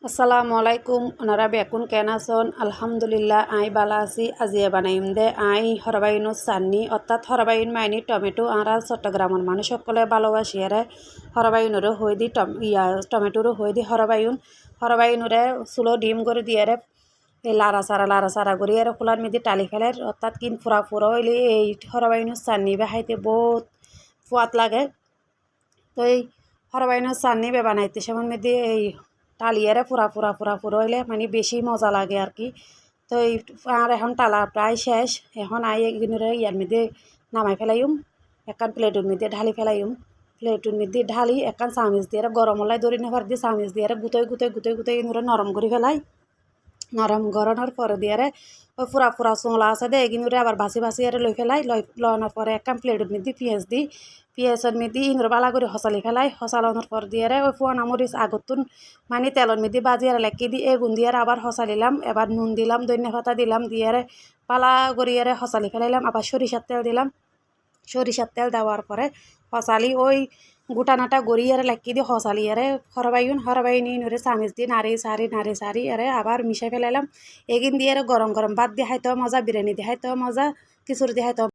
আসসালামু আলাইকুম ওনারা বেকুন কেন আছেন আলহামদুলিল্লাহ আই বালা আছি আজিয়ে বানাইম দে আই হরবাইনো চাননি অর্থাৎ হরবাইন মাইনি টমেটো আর চট্টগ্রামের মানুষ সকলে ভালোবাসি আরে হরবাইনরে হই দি টমেটোরও হই দি হরবাইনরে চুলো ডিম করে দিয়ে এই লাড়া সারা করি আর খোলার মেয়েদের টালি ফেলে অর্থাৎ কিন ফুরা হইলে এই হরবাইনো চাননি বে খাইতে বহুত সোয়াদ লাগে। তো এই হরবাইনো চাননি বে বানাইতে সেমন মেয়েদের এই টালিয়ারে ফুরা হইলে মানে বেশি মজা লাগে আর কি। তো এই আর এখন টালা প্রায় শেষ, এখন আই এগুলোরে ইয়ার মধ্যে নামাই ফেলাইম, একখান প্লেটের মধ্যে ঢালি ফেলাইম। প্লেটের মধ্যে ঢালি একখান চামিচ দিয়ে গরম হলাই ধরে নেবার দিয়ে চামিচ দিয়ে গুতোই এগুলো নরম করে ফেলাই। নরম গরমের পরে দিয়ে ওই ফুরা চোলা আছে দে এগুলো আবার বাসি লই ফেলাই লওয়ানোর পরে একখান প্লেটের মধ্যে পেঁয়াজ দিই, পেঁয়াজের মধ্যে ইনর বালা করে হসালি ফেলাই, হসালানোর পর দিয়ে ওই পুয়ানা মরিচ আগতুন মানে তেলের মধ্যে বাজিয়ে লেখি দিই এগুন দিয়ে আবার হসালিলাম, এবার নুন দিলাম, ধনিয়া পাতা দিলাম, দিয়ে পালা করিয়ে হসালি ফেলাইলাম, আবার সরিষার তেল দিলাম। সরিষার তেল দেওয়ার পরে হসালি ওই গুটানাটা গড়িয়ে লেখি দিয়ে হসালি হরবাইনি নরে চামিচ দিয়ে নাড়ি সারি আবার মিশাই ফেলাইলাম। এগিন দিয়ে গরম ভাত দিয়ে খাইতেও মজা, বিরিয়ানি দিয়ে খাইতেও মজা, খিচুড়ি দিয়ে খাইতেও